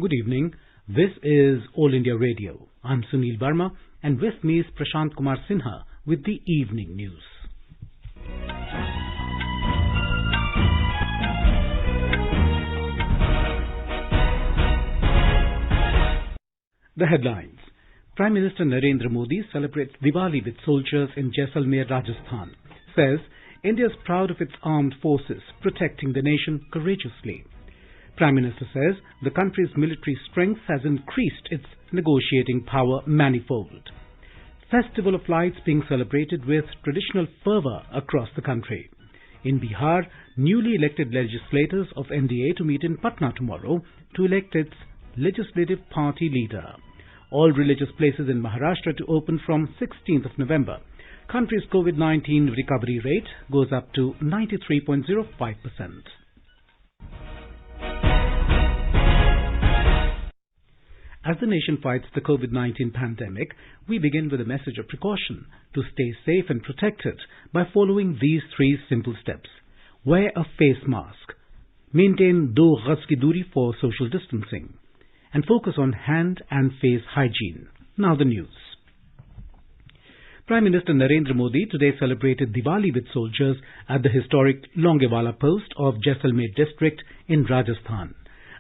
Good evening. This is All India Radio. I'm Sunil Verma, and with me is Prashant Kumar Sinha with the evening news. The headlines. Prime Minister Narendra Modi celebrates Diwali with soldiers in Jaisalmed, Rajasthan. Says India is proud of its armed forces protecting the nation courageously. Prime Minister says the country's military strength has increased its negotiating power manifold. Festival of Lights being celebrated with traditional fervour across the country. In Bihar, newly elected legislators of NDA to meet in Patna tomorrow to elect its legislative party leader. All religious places in Maharashtra to open from 16th of November. Country's COVID-19 recovery rate goes up to 93.05%. As the nation fights the COVID-19 pandemic, we begin with a message of precaution to stay safe and protected by following these 3 simple steps. Wear a face mask. Maintain 2 gaz ki duri for social distancing. And focus on hand and face hygiene. Now the news. Prime Minister Narendra Modi today celebrated Diwali with soldiers at the historic Longiwala post of Jaisalmed district in Rajasthan.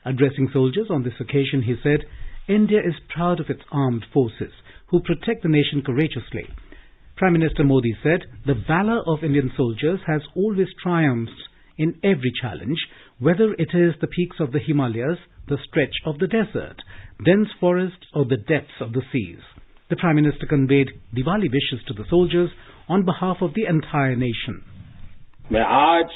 Addressing soldiers on this occasion, he said, India is proud of its armed forces who protect the nation courageously. Prime Minister Modi said the valour of Indian soldiers has always triumphed in every challenge, whether it is the peaks of the Himalayas, the stretch of the desert, dense forests or the depths of the seas. The Prime Minister conveyed Diwali wishes to the soldiers on behalf of the entire nation. मैं आज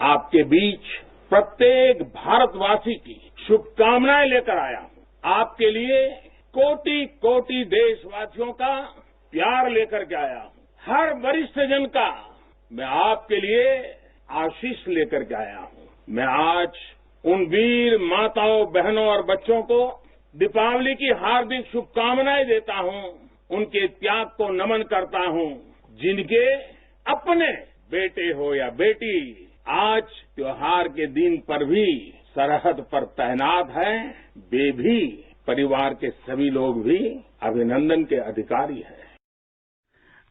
आपके बीच प्रत्येक भारतवासी की शुभकामनाएं लेकर आया हूं। आपके लिए कोटि-कोटि देशवासियों का प्यार लेकर के आया हूं। हर वरिष्ठ जन का मैं आपके लिए आशीष लेकर के आया हूं। मैं आज उन वीर माताओं, बहनों और बच्चों को दीपावली की हार्दिक शुभकामनाएं देता हूं। उनके त्याग को नमन करता हूं, जिनके अपने बेटे हो या बेटी आज त्योहार के दिन पर भी सरहद पर तैनात हैं। वे भी, परिवार के सभी लोग भी अभिनंदन के अधिकारी हैं.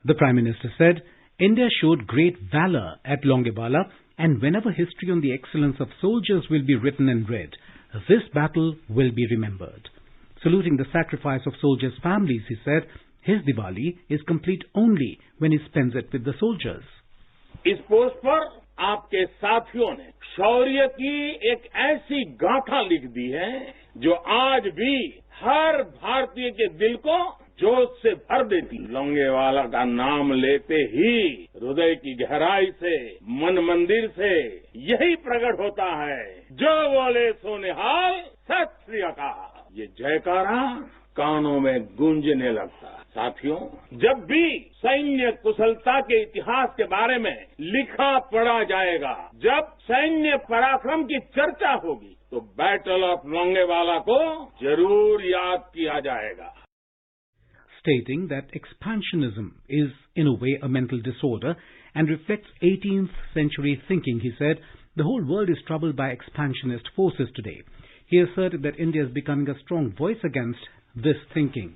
The Prime Minister said, India showed great valor at Longiwala, and whenever history on the excellence of soldiers will be written and read, this battle will be remembered. Saluting the sacrifice of soldiers' families, he said, his Diwali is complete only when he spends it with the soldiers. इस post पर आपके साथियों ने शौर्य की एक ऐसी गाथा लिख दी है जो आज भी हर भारतीय के दिल को जोश से भर देती। लोंगेवाला का नाम लेते ही हृदय की गहराई से, मन मंदिर से यही प्रकट होता है, जो बोले सो निहाल, सत श्री अकाल। ये जयकारा कानों में गूंजने लगता है। साथियों, जब भी सैन्य कुशलता के इतिहास के बारे में लिखा पढ़ा जाएगा, जब सैन्य पराक्रम की चर्चा होगी, तो बैटल ऑफ लोंगेवाला को जरूर याद किया जाएगा. Stating that expansionism is in a way a mental disorder and reflects 18th century thinking, he said, the whole world is troubled by expansionist forces today. He asserted that India is becoming a strong voice against this thinking.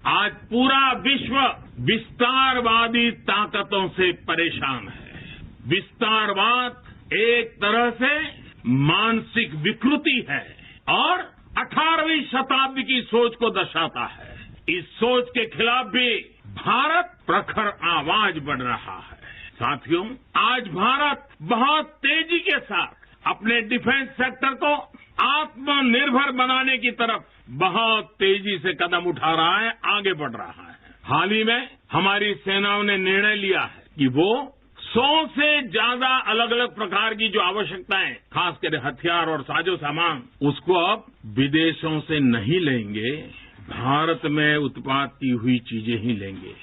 आज पूरा विश्व विस्तारवादी ताकतों से परेशान है. विस्तारवाद एक तरह से मानसिक विकृति है और 18वीं शताब्दी की सोच को दर्शाता है. इस सोच के खिलाफ भी भारत प्रखर आवाज बढ़ रहा है. साथियों, आज भारत बहुत तेजी के साथ अपने डिफेंस सेक्टर को आत्मनिर्भर बनाने की तरफ बहुत तेजी से कदम उठा रहा है, आगे बढ़ रहा है. हाल ही में हमारी सेनाओं ने निर्णय लिया है कि वो 100 से ज्यादा अलग अलग प्रकार की जो आवश्यकताएं, खासकर हथियार और साजो सामान, उसको अब विदेशों से नहीं लेंगे, भारत में उत्पाद की हुई चीजें ही लेंगे.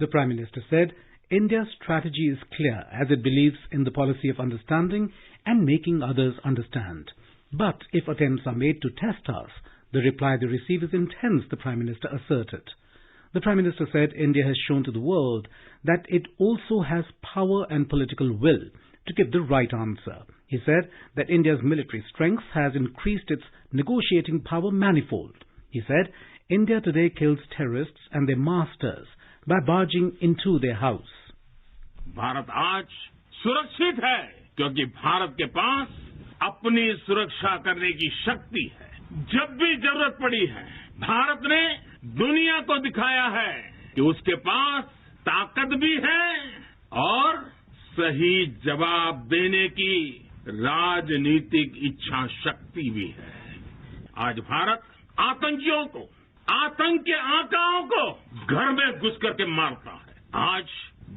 The Prime Minister said, India's strategy is clear as it believes in the policy of understanding and making others understand. But if attempts are made to test us, the reply they receive is intense, the Prime Minister asserted. The Prime Minister said India has shown to the world that it also has power and political will to give the right answer. He said that India's military strength has increased its negotiating power manifold. He said India today kills terrorists and their masters by barging into their house. Bharat आज सुरक्षित है क्योंकि भारत के पास अपनी सुरक्षा करने की शक्ति है। जब भी जरूरत पड़ी है भारत ने दुनिया को दिखाया है कि उसके पास ताकत भी है और सही जवाब देने की राजनीतिक इच्छा शक्ति भी है। आज भारत आतंकियों को, आतंक के आकाओं को घर में घुस करके मारता है। आज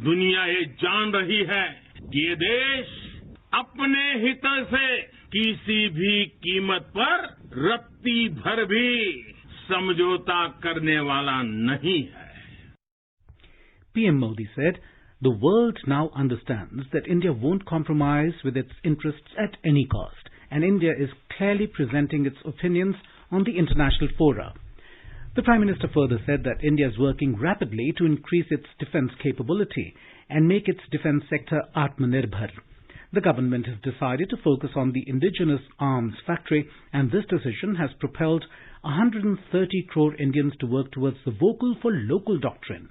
दुनिया ये जान रही है कि ये देश अपने हित से किसी भी कीमत पर रत्ती भर भी समझौता करने वाला नहीं है। PM Modi said, the world now understands that India won't compromise with its interests at any cost, and India is clearly presenting its opinions on the international fora. The Prime Minister further said that India is working rapidly to increase its defence capability and make its defence sector Atmanirbhar. The government has decided to focus on the indigenous arms factory, and this decision has propelled 130 crore Indians to work towards the Vocal for Local doctrine.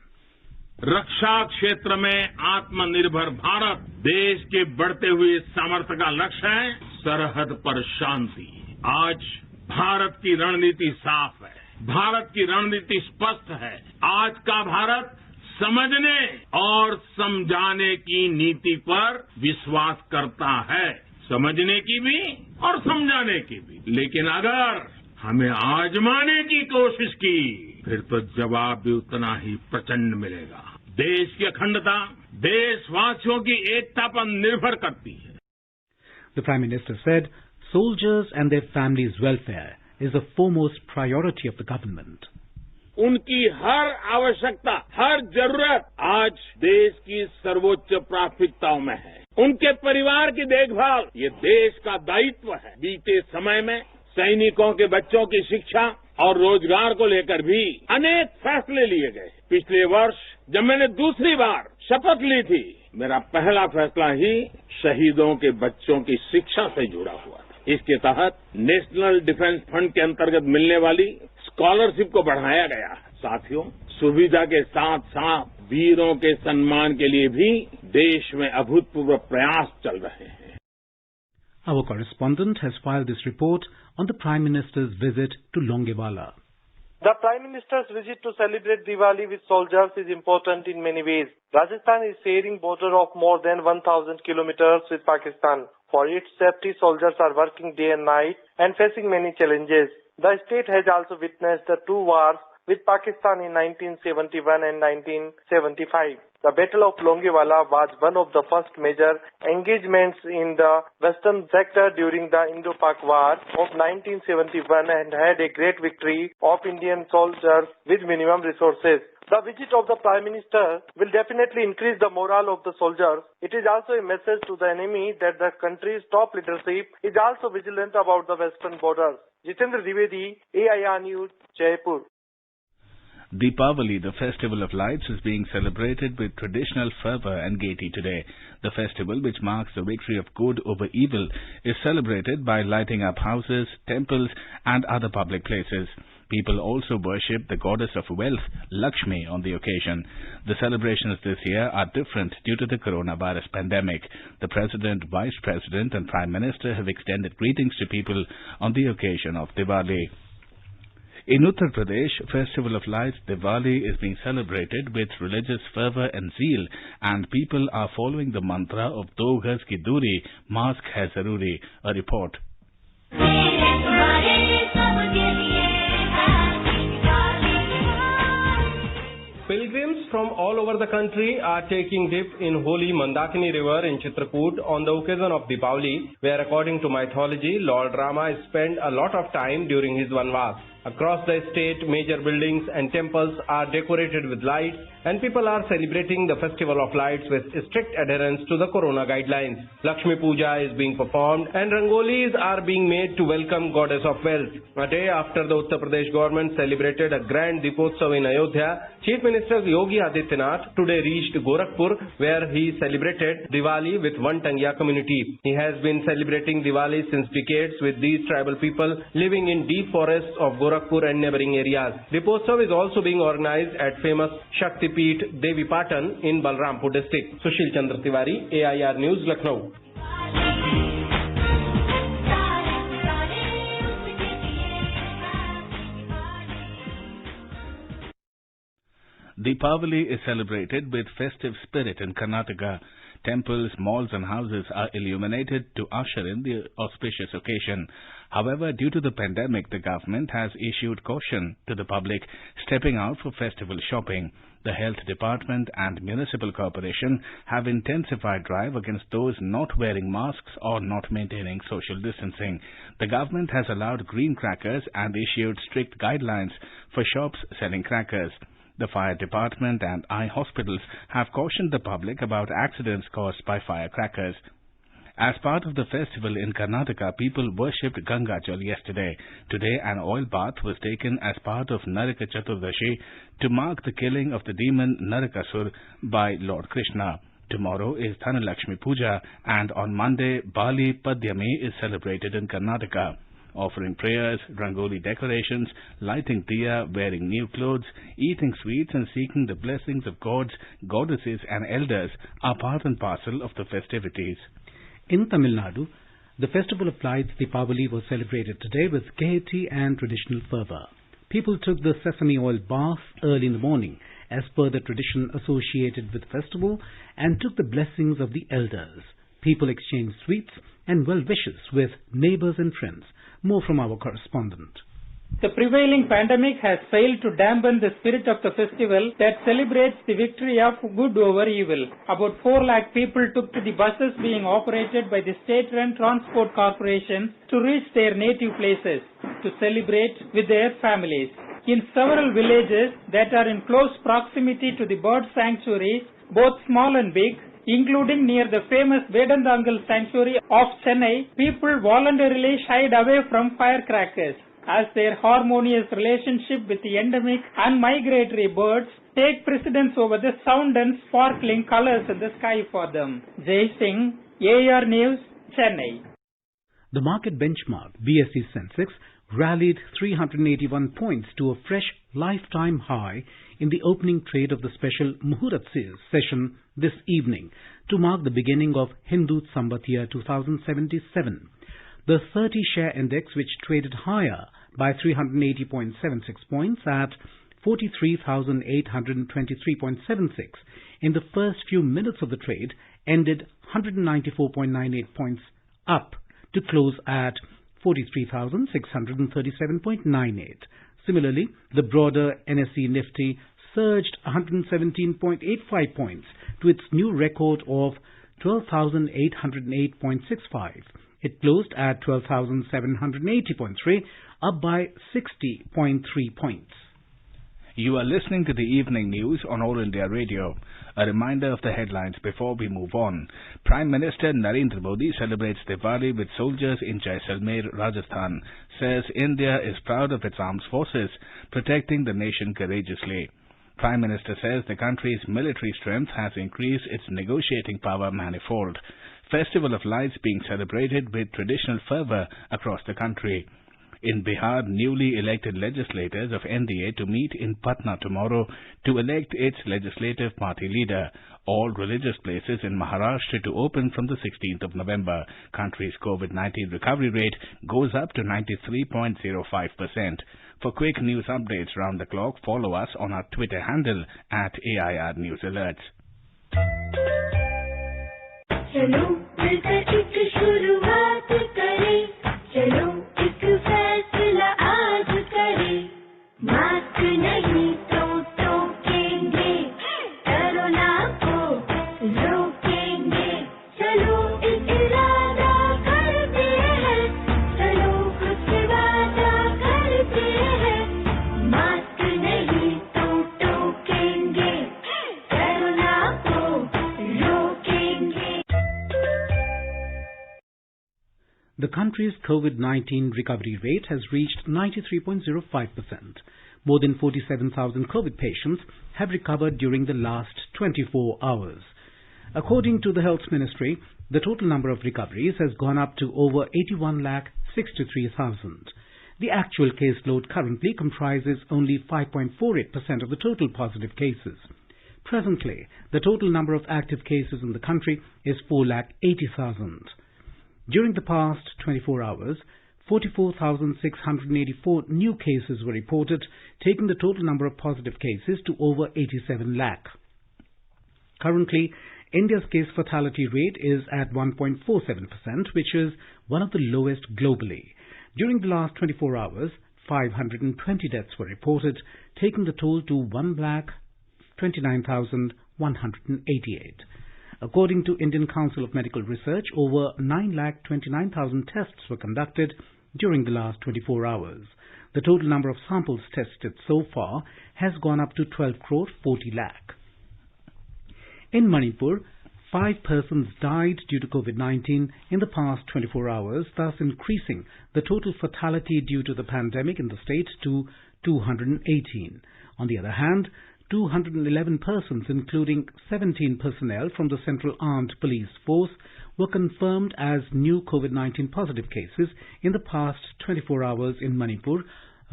रक्षा क्षेत्र में आत्मनिर्भर भारत देश के बढ़ते हुए सामर्थ्य का लक्ष्य है। सरहद पर शांति। आज भारत की रणनीति साफ है, भारत की रणनीति स्पष्ट है। आज का भारत समझने और समझाने की नीति पर विश्वास करता है, समझने की भी और समझाने की भी। लेकिन अगर हमें आजमाने की कोशिश की फिर तो जवाब भी उतना ही प्रचंड मिलेगा। देश की अखंडता देशवासियों की एकता पर निर्भर करती है। The Prime Minister said, soldiers and their families' welfare is the foremost priority of the government. उनकी हर आवश्यकता, हर जरूरत आज देश की सर्वोच्च प्राथमिकताओं में है। उनके परिवार की देखभाल ये देश का दायित्व है। बीते समय में सैनिकों के बच्चों की शिक्षा और रोजगार को लेकर भी अनेक फैसले लिए गए। पिछले वर्ष जब मैंने दूसरी बार शपथ ली थी, मेरा पहला फैसला ही शहीदों के बच्चों की शिक्षा से जुड़ा हुआ था। इसके तहत नेशनल डिफेंस फंड के अंतर्गत मिलने वाली स्कॉलरशिप को बढ़ाया गया है। साथियों, सुविधा के साथ साथ वीरों के सम्मान के लिए भी देश में अभूतपूर्व प्रयास चल रहे हैं। Our correspondent has filed this report on the Prime Minister's visit to Longiwala. The Prime Minister's visit to celebrate Diwali with soldiers is important in many ways. Rajasthan is sharing border of more than 1,000 kilometers with Pakistan. For its safety, soldiers are working day and night and facing many challenges. The state has also witnessed the two wars with Pakistan in 1971 and 1975. The Battle of Longiwala was one of the first major engagements in the western sector during the Indo-Pak War of 1971 and had a great victory of Indian soldiers with minimum resources. The visit of the Prime Minister will definitely increase the morale of the soldiers. It is also a message to the enemy that the country's top leadership is also vigilant about the western borders. Jitendra Dwivedi, AIR News, Jaipur. Diwali, the festival of lights, is being celebrated with traditional fervour and gaiety today. The festival, which marks the victory of good over evil, is celebrated by lighting up houses, temples and other public places. People also worship the goddess of wealth, Lakshmi, on the occasion. The celebrations this year are different due to the coronavirus pandemic. The President, Vice President and Prime Minister have extended greetings to people on the occasion of Diwali. In Uttar Pradesh, Festival of Lights Diwali is being celebrated with religious fervour and zeal, and people are following the mantra of Do Gaz Ki Duri, Mask Hai Zaruri. A report. Pilgrims from all over the country are taking dip in holy Mandakini river in Chitrakoot on the occasion of Diwali, where according to mythology, Lord Rama spent a lot of time during his Vanvas. Across the state, major buildings and temples are decorated with lights, and people are celebrating the festival of lights with strict adherence to the corona guidelines. Lakshmi Puja is being performed and rangolis are being made to welcome Goddess of Wealth. A day after the Uttar Pradesh government celebrated a grand Deepotsav in Ayodhya, Chief Minister Yogi Adityanath today reached Gorakhpur, where he celebrated Diwali with One Tangya community. He has been celebrating Diwali since decades with these tribal people living in deep forests of Gorakhpur and neighboring areas. Deepotsav is also being organized at famous Shakti Peeth Devi Patan in Balrampur district. Sushil Chandra Tiwari, AIR News, Lucknow. Deepavali is celebrated with festive spirit in Karnataka. Temples, malls and houses are illuminated to usher in the auspicious occasion. However, due to the pandemic, the government has issued caution to the public stepping out for festival shopping. The Health Department and Municipal Corporation have intensified drive against those not wearing masks or not maintaining social distancing. The government has allowed green crackers and issued strict guidelines for shops selling crackers. The fire department and eye hospitals have cautioned the public about accidents caused by firecrackers. As part of the festival in Karnataka, people worshipped Ganga Jal yesterday. Today, an oil bath was taken as part of Naraka Chaturdashi to mark the killing of the demon Narakasur by Lord Krishna. Tomorrow is Dhanalakshmi Puja, and on Monday, Bali Padyami is celebrated in Karnataka. Offering prayers, rangoli decorations, lighting diya, wearing new clothes, eating sweets and seeking the blessings of gods, goddesses and elders are part and parcel of the festivities. In Tamil Nadu, the festival of lights Deepavali was celebrated today with gaiety and traditional fervour. People took the sesame oil bath early in the morning as per the tradition associated with the festival and took the blessings of the elders. People exchanged sweets and well wishes with neighbours and friends. More from our correspondent. The prevailing pandemic has failed to dampen the spirit of the festival that celebrates the victory of good over evil. About 4 lakh people took to the buses being operated by the state-run transport corporation to reach their native places to celebrate with their families. In several villages that are in close proximity to the bird sanctuaries, both small and big, including near the famous Vedantangal Sanctuary of Chennai, people voluntarily shied away from firecrackers as their harmonious relationship with the endemic and migratory birds take precedence over the sound and sparkling colors in the sky for them. Jai Singh, AR News, Chennai. The market benchmark BSE Sensex rallied 381 points to a fresh lifetime high in the opening trade of the special Muhurat session this evening to mark the beginning of Hindu Samvat year 2077. The 30-share index, which traded higher by 380.76 points at 43,823.76 in the first few minutes of the trade, ended 194.98 points up to close at 43,637.98. Similarly, the broader NSE Nifty surged 117.85 points to its new record of 12,808.65. It closed at 12,780.3, up by 60.3 points. You are listening to the evening news on All India Radio. A reminder of the headlines before we move on. Prime Minister Narendra Modi celebrates Diwali with soldiers in Jaisalmed, Rajasthan. Says India is proud of its armed forces, protecting the nation courageously. Prime Minister says the country's military strength has increased its negotiating power manifold. Festival of Lights being celebrated with traditional fervour across the country. In Bihar, newly elected legislators of NDA to meet in Patna tomorrow to elect its legislative party leader. All religious places in Maharashtra to open from the 16th of November. Country's COVID-19 recovery rate goes up to 93.05%. For quick news updates round the clock, follow us on our Twitter handle at AIR News Alerts. चलो मिलकर एक शुरुआत करें, चलो एक फैसला आज करें, मास्क नहीं तो टोकेंगे, कोरोना को रोकेंगे, चलो एक इरादा करते हैं, चलो कुछ वादा करते हैं, country's COVID-19 recovery rate has reached 93.05%. More than 47,000 COVID patients have recovered during the last 24 hours. According to the Health Ministry, the total number of recoveries has gone up to over 81,63,000. The actual caseload currently comprises only 5.48% of the total positive cases. Presently, the total number of active cases in the country is 4,80,000. During the past 24 hours, 44,684 new cases were reported, taking the total number of positive cases to over 87 lakh. Currently, India's case fatality rate is at 1.47%, which is one of the lowest globally. During the last 24 hours, 520 deaths were reported, taking the toll to 1,29,188. According to Indian Council of Medical Research, over 9,29,000 tests were conducted during the last 24 hours. The total number of samples tested so far has gone up to 12 crore 40 lakh. In Manipur, 5 persons died due to COVID-19 in the past 24 hours, thus increasing the total fatality due to the pandemic in the state to 218. On the other hand, 211 persons, including 17 personnel from the Central Armed Police Force, were confirmed as new COVID-19 positive cases in the past 24 hours in Manipur,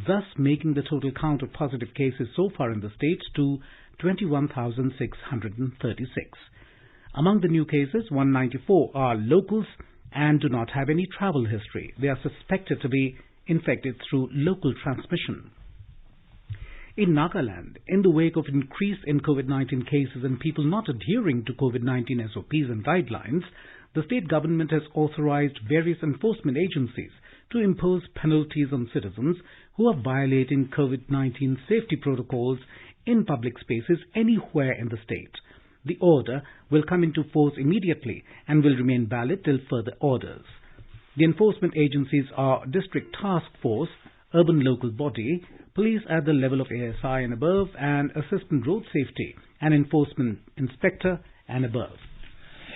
thus making the total count of positive cases so far in the state to 21,636. Among the new cases, 194 are locals and do not have any travel history. They are suspected to be infected through local transmission. In Nagaland, in the wake of increase in COVID-19 cases and people not adhering to COVID-19 SOPs and guidelines, the state government has authorized various enforcement agencies to impose penalties on citizens who are violating COVID-19 safety protocols in public spaces anywhere in the state. The order will come into force immediately and will remain valid till further orders. The enforcement agencies are District Task Force, Urban Local Body, Police at the level of ASI and above, and Assistant Road Safety and Enforcement Inspector and above.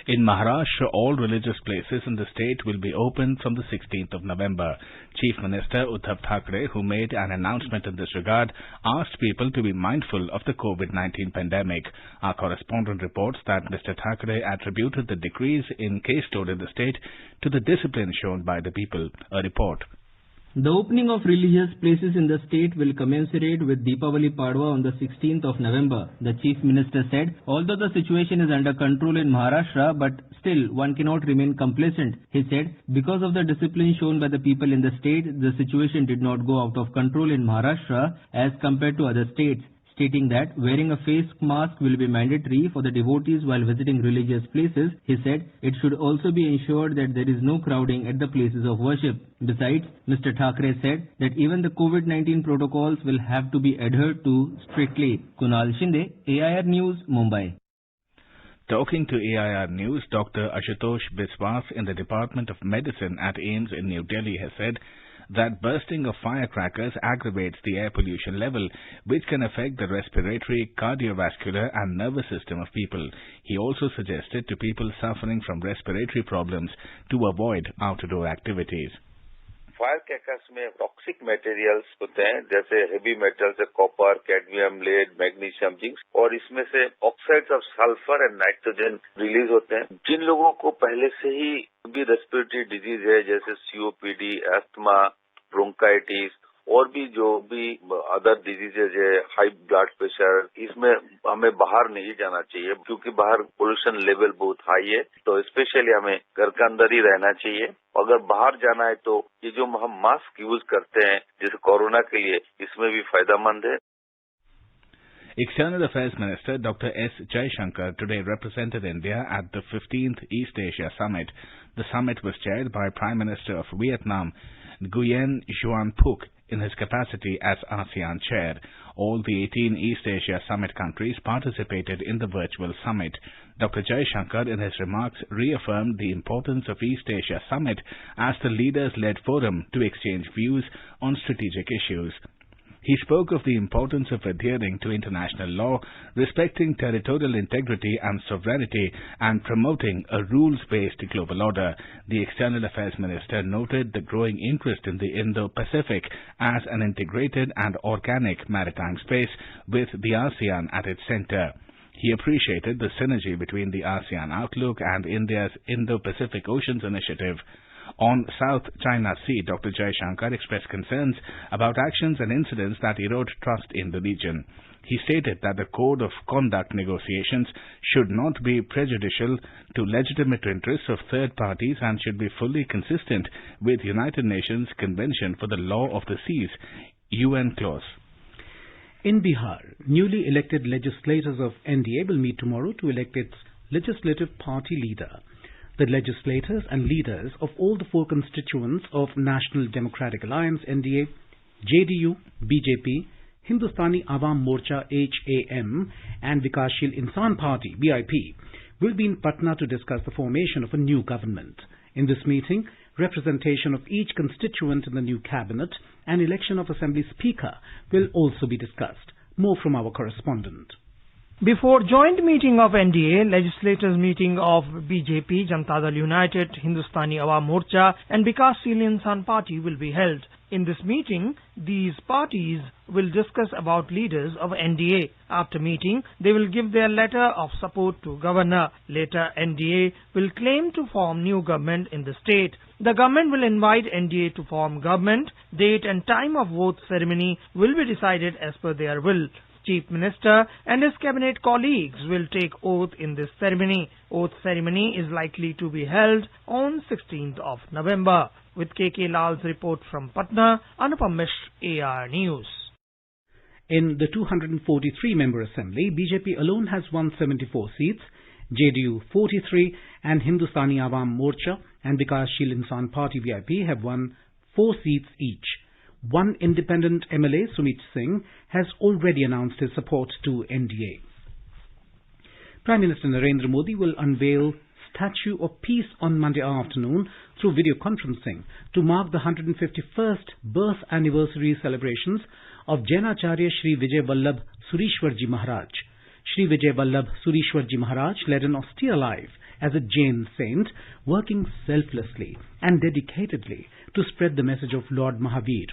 In Maharashtra, all religious places in the state will be open from the 16th of November. Chief Minister Uddhav Thackeray, who made an announcement in this regard, asked people to be mindful of the COVID-19 pandemic. Our correspondent reports that Mr. Thackeray attributed the decrease in caseload in the state to the discipline shown by the people. A report. The opening of religious places in the state will commensurate with Diwali Padwa on the 16th of November. The Chief Minister said, although the situation is under control in Maharashtra, but still one cannot remain complacent. He said, because of the discipline shown by the people in the state, the situation did not go out of control in Maharashtra as compared to other states, stating that wearing a face mask will be mandatory for the devotees while visiting religious places. He said it should also be ensured that there is no crowding at the places of worship. Besides, Mr. Thackeray said that even the COVID-19 protocols will have to be adhered to strictly. Kunal Shinde, AIR News, Mumbai. Talking to AIR News, Dr. Ashutosh Biswas in the Department of Medicine at AIIMS in New Delhi has said that bursting of firecrackers aggravates the air pollution level, which can affect the respiratory, cardiovascular and nervous system of people. He also suggested to people suffering from respiratory problems to avoid outdoor activities. फायरक्रैकर्स में toxic materials होते हैं, जैसे heavy metals, copper, cadmium, lead, magnesium, zinc, और इसमें से oxides of sulphur and nitrogen release होते हैं. जिन लोगों को पहले से ही भी रेस्पिरेटरी डिजीज है, जैसे सीओपीडी, अस्थमा, ब्रोंकाइटिस और भी जो भी अदर डिजीजेज है, हाई ब्लड प्रेशर, इसमें हमें बाहर नहीं जाना चाहिए क्योंकि बाहर पोल्यूशन लेवल बहुत हाई है. तो स्पेशली हमें घर के अंदर ही रहना चाहिए. अगर बाहर जाना है तो ये जो हम मास्क यूज करते हैं जैसे कोरोना के लिए, इसमें भी फायदेमंद है. External Affairs Minister Dr. S. Jaishankar today represented India at the 15th East Asia Summit. The summit was chaired by Prime Minister of Vietnam, Nguyen Xuan Phuc, in his capacity as ASEAN chair. All the 18 East Asia Summit countries participated in the virtual summit. Dr. Jaishankar, in his remarks, reaffirmed the importance of East Asia Summit as the leaders-led forum to exchange views on strategic issues. He spoke of the importance of adhering to international law, respecting territorial integrity and sovereignty, and promoting a rules-based global order. The External Affairs Minister noted the growing interest in the Indo-Pacific as an integrated and organic maritime space, with the ASEAN at its center. He appreciated the synergy between the ASEAN Outlook and India's Indo-Pacific Oceans Initiative. On South China Sea, Dr. Jaishankar expressed concerns about actions and incidents that erode trust in the region. He stated that the Code of Conduct negotiations should not be prejudicial to legitimate interests of third parties and should be fully consistent with United Nations Convention for the Law of the Seas, UN clause. In Bihar, newly elected legislators of NDA will meet tomorrow to elect its legislative party leader. The legislators and leaders of all the four constituents of National Democratic Alliance NDA, JDU, BJP, Hindustani Awam Morcha HAM and Vikashshil Insan Party VIP will be in Patna to discuss the formation of a new government. In this meeting, representation of each constituent in the new cabinet and election of Assembly Speaker will also be discussed. More from our correspondent. Before joint meeting of NDA, legislators meeting of BJP, Janata Dal United, Hindustani Awam Morcha and Vikashshil Insan Party will be held. In this meeting, these parties will discuss about leaders of NDA. After meeting, they will give their letter of support to governor. Later, NDA will claim to form new government in the state. The government will invite NDA to form government. Date and time of oath ceremony will be decided as per their will. Chief Minister and his cabinet colleagues will take oath in this ceremony. Oath ceremony is likely to be held on 16th of November. With KK Lal's report from Patna, Anupam Mishra, AR News. In the 243-member Assembly, BJP alone has won 74 seats, JDU 43 and Hindustani Awam Morcha and Vikashshil Insan Party VIP have won 4 seats each. One independent MLA, Sumit Singh, has already announced his support to NDA. Prime Minister Narendra Modi will unveil Statue of Peace on Monday afternoon through video conferencing to mark the 151st birth anniversary celebrations of Jainacharya Shri Vijay Vallabh Surishwarji Maharaj. Shri Vijay Vallabh Surishwarji Maharaj led an austere life as a Jain saint, working selflessly and dedicatedly to spread the message of Lord Mahavir.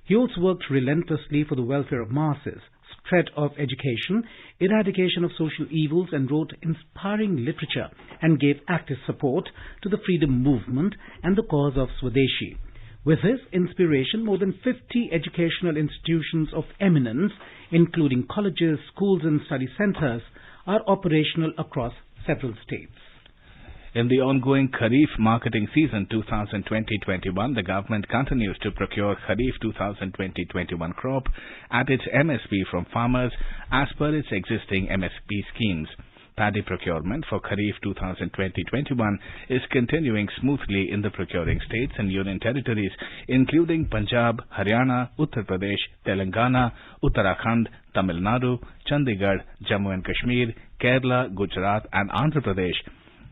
He also worked relentlessly for the welfare of masses, spread of education, eradication of social evils, and wrote inspiring literature and gave active support to the freedom movement and the cause of Swadeshi. With his inspiration, more than 50 educational institutions of eminence, including colleges, schools and study centers, are operational across several states. In the ongoing Kharif marketing season 2020-21, the government continues to procure Kharif 2020-21 crop at its MSP from farmers as per its existing MSP schemes. Paddy procurement for Kharif 2020-21 is continuing smoothly in the procuring states and union territories, including Punjab, Haryana, Uttar Pradesh, Telangana, Uttarakhand, Tamil Nadu, Chandigarh, Jammu and Kashmir, Kerala, Gujarat and Andhra Pradesh,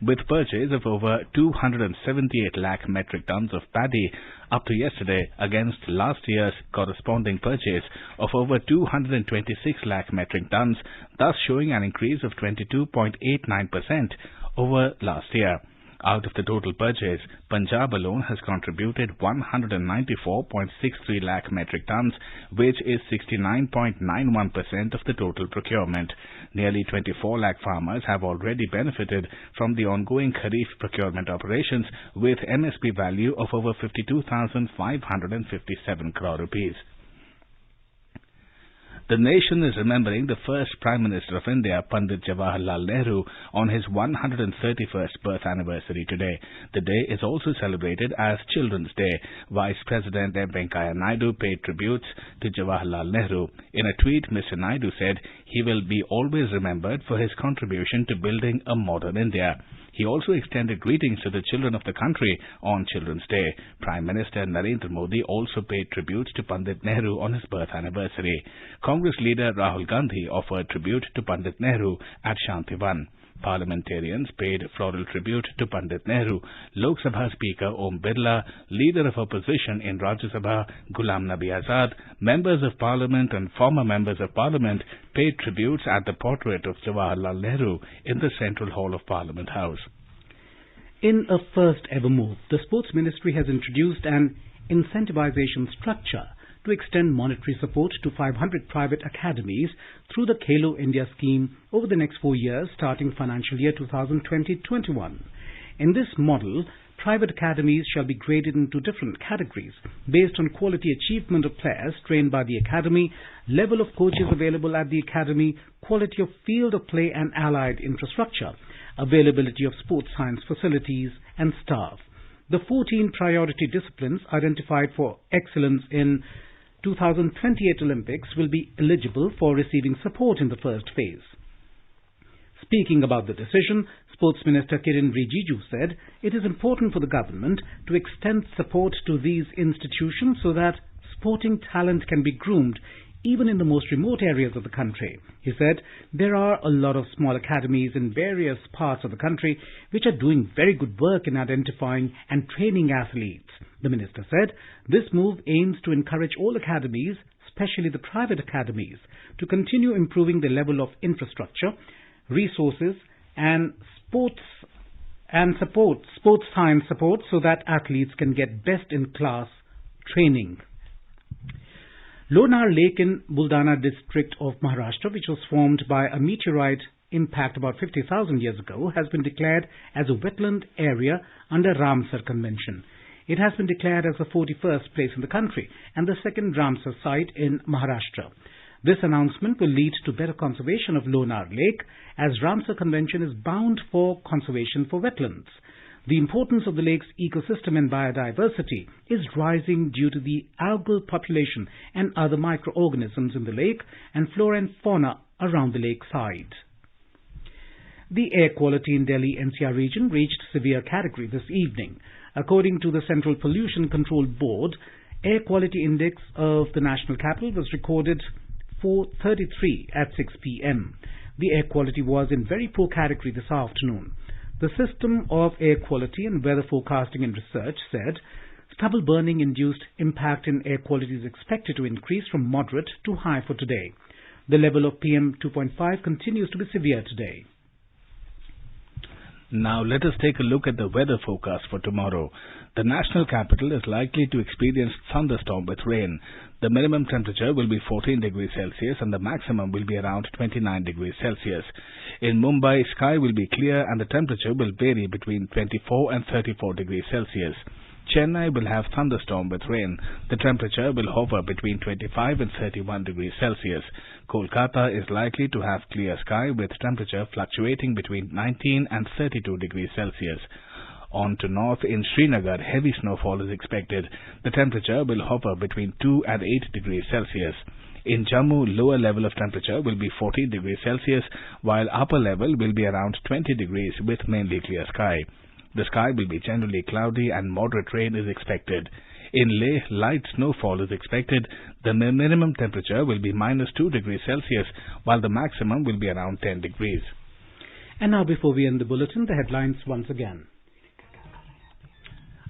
with purchase of over 278 lakh metric tons of paddy up to yesterday against last year's corresponding purchase of over 226 lakh metric tons, thus showing an increase of 22.89% over last year. Out of the total purchase, Punjab alone has contributed 194.63 lakh metric tons, which is 69.91% of the total procurement. Nearly 24 lakh farmers have already benefited from the ongoing Kharif procurement operations with MSP value of over 52,557 crore rupees. The nation is remembering the first Prime Minister of India, Pandit Jawaharlal Nehru, on his 131st birth anniversary today. The day is also celebrated as Children's Day. Vice President M. Venkaiah Naidu paid tributes to Jawaharlal Nehru. In a tweet, Mr. Naidu said he will be always remembered for his contribution to building a modern India. He also extended greetings to the children of the country on Children's Day. Prime Minister Narendra Modi also paid tributes to Pandit Nehru on his birth anniversary. Congress leader Rahul Gandhi offered tribute to Pandit Nehru at Shantivan. Parliamentarians paid floral tribute to Pandit Nehru. Lok Sabha Speaker Om Birla, Leader of Opposition in Rajya Sabha Ghulam Nabi Azad, Members of Parliament and former Members of Parliament paid tributes at the portrait of Jawaharlal Nehru in the Central Hall of Parliament House. In a first-ever move, the Sports Ministry has introduced an incentivization structure to extend monetary support to 500 private academies through the Khelo India scheme over the next 4 years, starting financial year 2020-21. In this model, private academies shall be graded into different categories based on quality achievement of players trained by the academy, level of coaches available at the academy, quality of field of play and allied infrastructure, availability of sports science facilities and staff. The 14 priority disciplines identified for excellence in 2028 Olympics will be eligible for receiving support in the first phase. Speaking about the decision, Sports Minister Kiren Rijiju said it is important for the government to extend support to these institutions so that sporting talent can be groomed even in the most remote areas of the country. He said there are a lot of small academies in various parts of the country which are doing very good work in identifying and training athletes. The minister said this move aims to encourage all academies, especially the private academies, to continue improving the level of infrastructure, resources and sports science support so that athletes can get best-in-class training. Lonar Lake in Buldana district of Maharashtra, which was formed by a meteorite impact about 50,000 years ago, has been declared as a wetland area under Ramsar Convention. It has been declared as the 41st place in the country and the second Ramsar site in Maharashtra. This announcement will lead to better conservation of Lonar Lake, as Ramsar Convention is bound for conservation for wetlands. The importance of the lake's ecosystem and biodiversity is rising due to the algal population and other microorganisms in the lake and flora and fauna around the lake side. The air quality in Delhi NCR region reached severe category this evening. According to the Central Pollution Control Board, air quality index of the national capital was recorded 433 at 6 p.m. The air quality was in very poor category this afternoon. The System of Air Quality and Weather Forecasting and Research said stubble burning induced impact in air quality is expected to increase from moderate to high for today. The level of PM 2.5 continues to be severe today. Now let us take a look at the weather forecast for tomorrow. The national capital is likely to experience thunderstorm with rain. The minimum temperature will be 14 degrees Celsius and the maximum will be around 29 degrees Celsius. In Mumbai, sky will be clear and the temperature will vary between 24 and 34 degrees Celsius. Chennai will have thunderstorm with rain. The temperature will hover between 25 and 31 degrees Celsius. Kolkata is likely to have clear sky with temperature fluctuating between 19 and 32 degrees Celsius. On to north in Srinagar, heavy snowfall is expected. The temperature will hover between 2 and 8 degrees Celsius. In Jammu, lower level of temperature will be 14 degrees Celsius, while upper level will be around 20 degrees with mainly clear sky. The sky will be generally cloudy and moderate rain is expected. In Leh, light snowfall is expected. The minimum temperature will be -2 degrees Celsius, while the maximum will be around 10 degrees. And now before we end the bulletin, the headlines once again.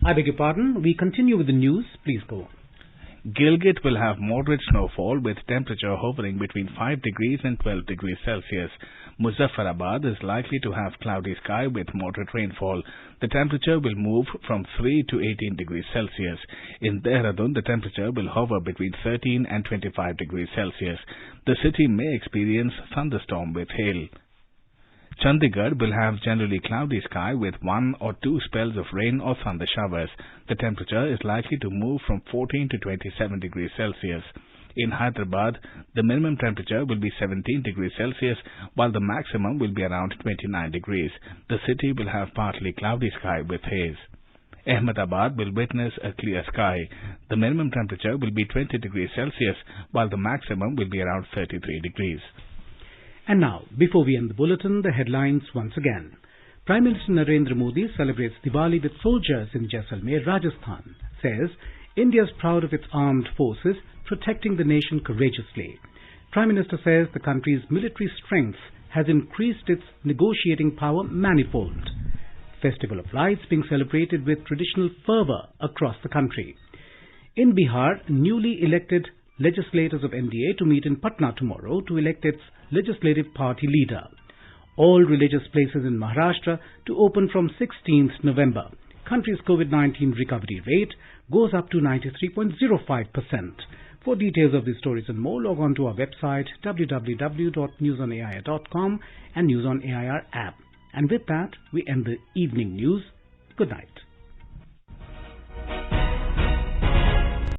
I beg your pardon, we continue with the news. Please go on. Gilgit will have moderate snowfall with temperature hovering between 5 degrees and 12 degrees Celsius. Muzaffarabad is likely to have cloudy sky with moderate rainfall. The temperature will move from 3 to 18 degrees Celsius. In Dehradun, the temperature will hover between 13 and 25 degrees Celsius. The city may experience thunderstorm with hail. Chandigarh will have generally cloudy sky with 1 or 2 spells of rain or thunder showers. The temperature is likely to move from 14 to 27 degrees Celsius. In Hyderabad, the minimum temperature will be 17 degrees Celsius, while the maximum will be around 29 degrees. The city will have partly cloudy sky with haze. Ahmedabad will witness a clear sky. The minimum temperature will be 20 degrees Celsius, while the maximum will be around 33 degrees. And now, before we end the bulletin, the headlines once again. Prime Minister Narendra Modi celebrates Diwali with soldiers in Jaisalmed, Rajasthan. Says, India is proud of its armed forces, protecting the nation courageously. Prime Minister says the country's military strength has increased its negotiating power manifold. Festival of Lights being celebrated with traditional fervour across the country. In Bihar, newly elected legislators of NDA to meet in Patna tomorrow to elect its legislative party leader. All religious places in Maharashtra to open from 16th November. Country's COVID-19 recovery rate goes up to 93.05%. For details of these stories and more, log on to our website www.newsonair.com and News on AIR app. And with that, we end the evening news. Good night.